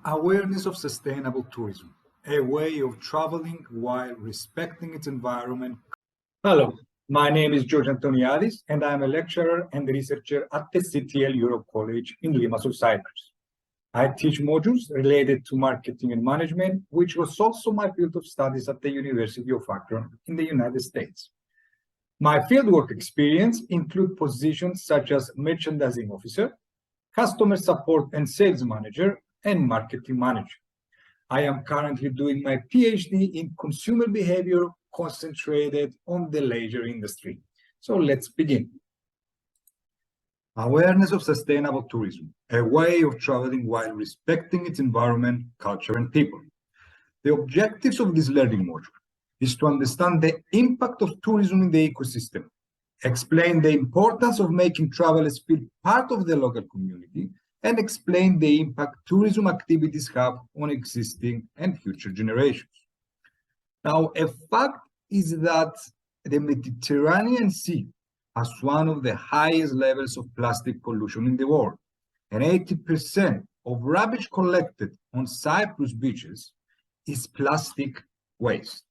Awareness of sustainable tourism, a way of traveling while respecting its environment. Hello, my name is George Antoniadis, and I'm a lecturer and researcher at the CTL Europe College in Limassol, Cyprus. I teach modules related to marketing and management, which was also my field of studies at the University of Akron in the United States. My fieldwork experience include positions such as merchandising officer, customer support and sales manager, and marketing manager. I am currently doing my PhD in consumer behavior concentrated on the leisure industry. So let's begin. Awareness of sustainable tourism, a way of traveling while respecting its environment, culture, and people. The objectives of this learning module is to understand the impact of tourism in the ecosystem, explain the importance of making travelers feel part of the local community, and explain the impact tourism activities have on existing and future generations. Now, a fact is that the Mediterranean Sea has one of the highest levels of plastic pollution in the world, and 80% of rubbish collected on Cyprus beaches is plastic waste.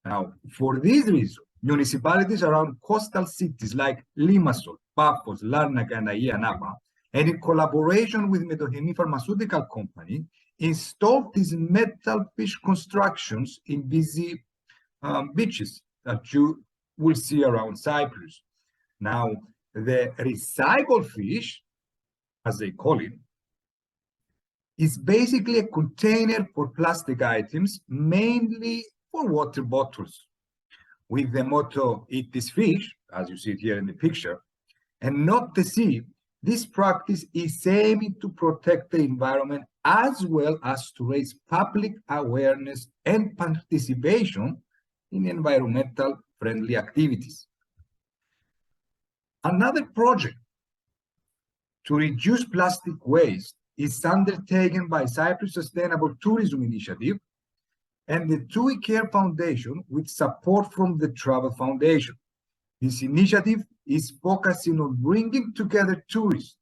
Now, for this reason, municipalities around coastal cities like Limassol, Paphos, Larnaca, and Aia Napa, and in collaboration with Medoheny Pharmaceutical Company, installed these metal fish constructions in busy beaches that you will see around Cyprus. Now, the recycled fish, as they call it, is basically a container for plastic items, mainly for water bottles. With the motto, "Eat this fish," as you see it here in the picture, and not the sea, this practice is aiming to protect the environment as well as to raise public awareness and participation in environmental friendly activities. Another project to reduce plastic waste is undertaken by Cyprus Sustainable Tourism Initiative and the TUI Care Foundation with support from the Travel Foundation. This initiative is focusing on bringing together tourists,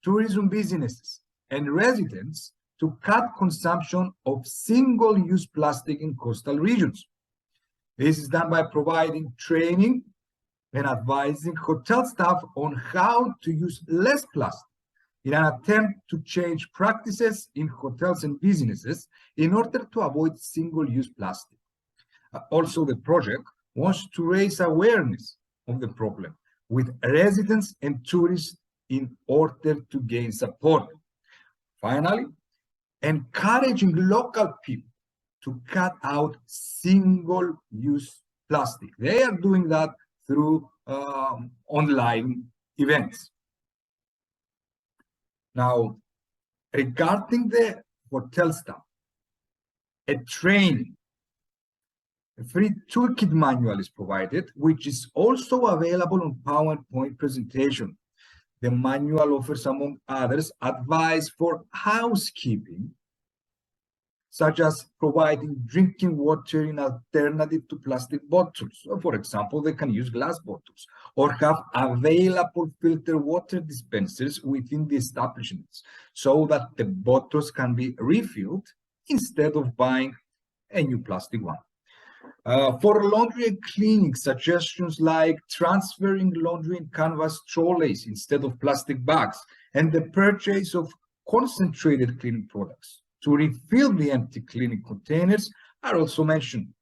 tourism businesses, and residents to cut consumption of single-use plastic in coastal regions. This is done by providing training and advising hotel staff on how to use less plastic in an attempt to change practices in hotels and businesses in order to avoid single-use plastic. Also, the project wants to raise awareness of the problem with residents and tourists in order to gain support. Finally, encouraging local people to cut out single-use plastic. They are doing that through online events. Now, regarding the hotel staff, a training, a free toolkit manual is provided, which is also available on PowerPoint presentation. The manual offers, among others, advice for housekeeping, such as providing drinking water in alternative to plastic bottles. For example, they can use glass bottles or have available filtered water dispensers within the establishments so that the bottles can be refilled instead of buying a new plastic one. For laundry and cleaning, suggestions like transferring laundry in canvas trolleys instead of plastic bags and the purchase of concentrated cleaning products to refill the empty cleaning containers are also mentioned.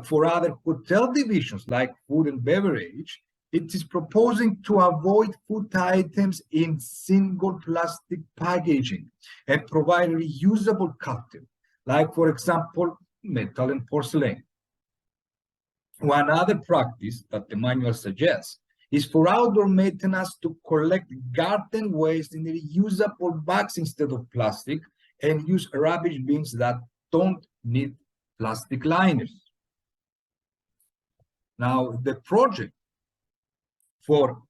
For other hotel divisions like food and beverage, it is proposing to avoid food items in single plastic packaging and provide reusable content, like, for example, metal and porcelain. One other practice that the manual suggests is for outdoor maintenance to collect garden waste in reusable bags instead of plastic and use rubbish bins that don't need plastic liners. Now, the project for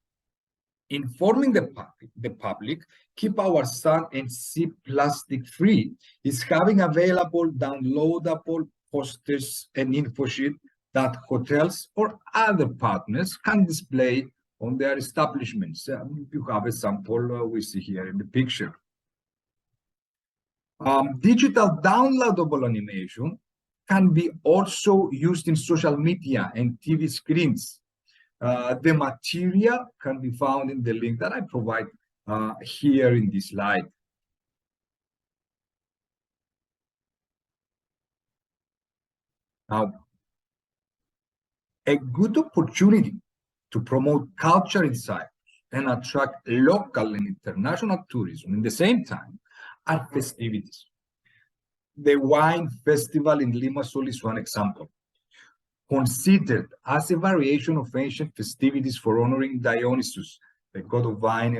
informing the public, keep our sun and sea plastic free, is having available downloadable posters and info sheet that hotels or other partners can display on their establishments. You have a sample we see here in the picture. Digital downloadable animation can be also used in social media and TV screens. The material can be found in the link that I provide here in this slide. Now, a good opportunity to promote culture in Cyprus and attract local and international tourism in the same time are festivities. The wine festival in Limassol is one example. Considered as a variation of ancient festivities for honoring Dionysus, the god of wine,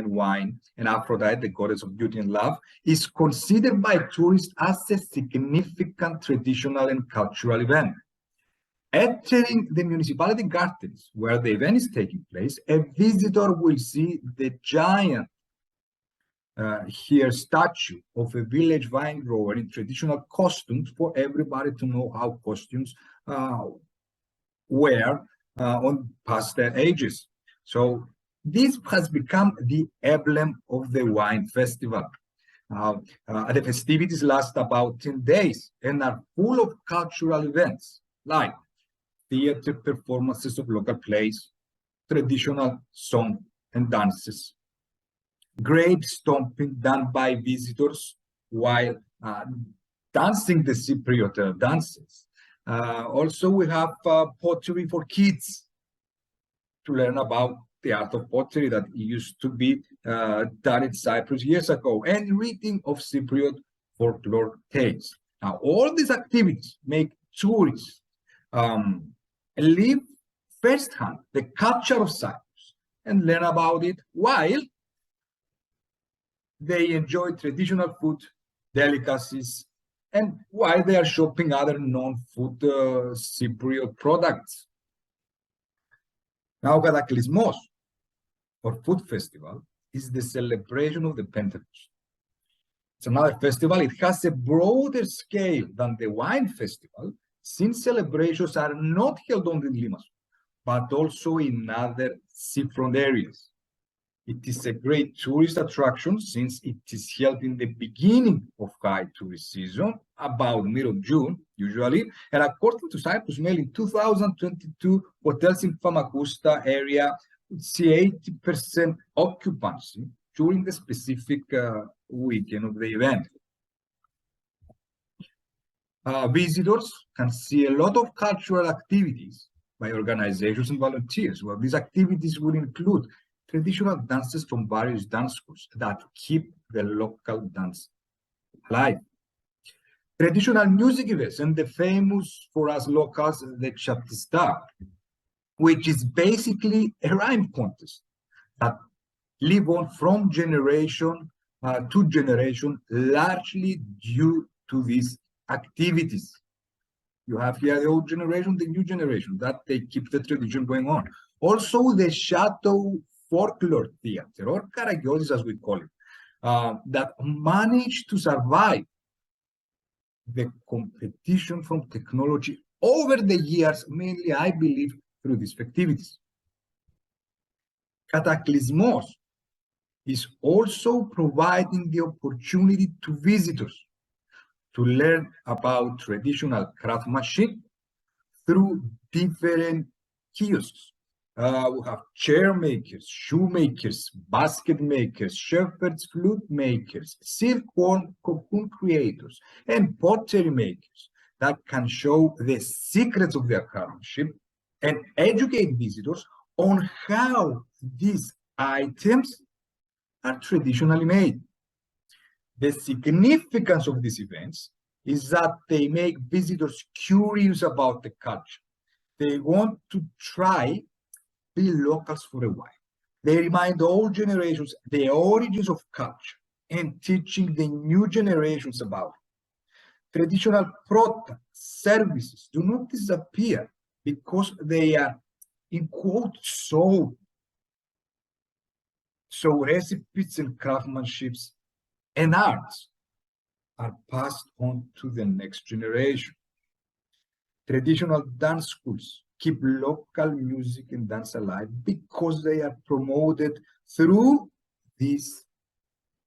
and Aphrodite, the goddess of beauty and love, is considered by tourists as a significant traditional and cultural event. Entering the municipality gardens where the event is taking place, a visitor will see the giant here statue of a village vine grower in traditional costumes for everybody to know how costumes were on past ages. So this has become the emblem of the wine festival. The festivities last about 10 days and are full of cultural events like theater performances of local plays, traditional song and dances, grape stomping done by visitors while dancing the Cypriot dances. Also, we have pottery for kids to learn about the art of pottery that used to be done in Cyprus years ago, and reading of Cypriot folklore tales. Now, all these activities make tourists live firsthand the culture of Cyprus and learn about it while they enjoy traditional food, delicacies, and while they are shopping other non-food Cypriot products. Now, Cataclysmos, or food festival, is the celebration of the Pentecost. It's another festival. It has a broader scale than the wine festival, since celebrations are not held only in Limassol, but also in other seafront areas. It is a great tourist attraction since it is held in the beginning of high tourist season, about mid of June, usually. And according to Cyprus Mail, in 2022, hotels in Famagusta area would see 80% occupancy during the specific weekend of the event. Visitors can see a lot of cultural activities by organizations and volunteers. Well, these activities will include traditional dances from various dance schools that keep the local dance alive. Traditional music events and the famous for us locals, the Chaptista, which is basically a rhyme contest that live on from generation to generation, largely due to these activities. You have here the old generation, the new generation, that they keep the tradition going on. Also, the Shadow Folklore Theater, or Karagiotis as we call it, that managed to survive the competition from technology over the years, mainly, I believe, through these activities. Cataclysmos is also providing the opportunity to visitors to learn about traditional craftsmanship through different kiosks. We have chair makers, shoe makers, basket makers, shepherds, flute makers, silkworm cocoon creators, and pottery makers that can show the secrets of their craftsmanship and educate visitors on how these items are traditionally made. The significance of these events is that they make visitors curious about the culture. They want to try be locals for a while. They remind all generations the origins of culture and teaching the new generations about it. Traditional products, services do not disappear because they are, in quote, sold. So recipes and craftsmanships and arts are passed on to the next generation. Traditional dance schools keep local music and dance alive because they are promoted through these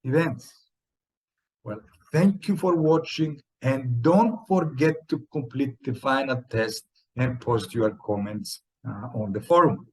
events. Well, thank you for watching, and don't forget to complete the final test and post your comments on the forum.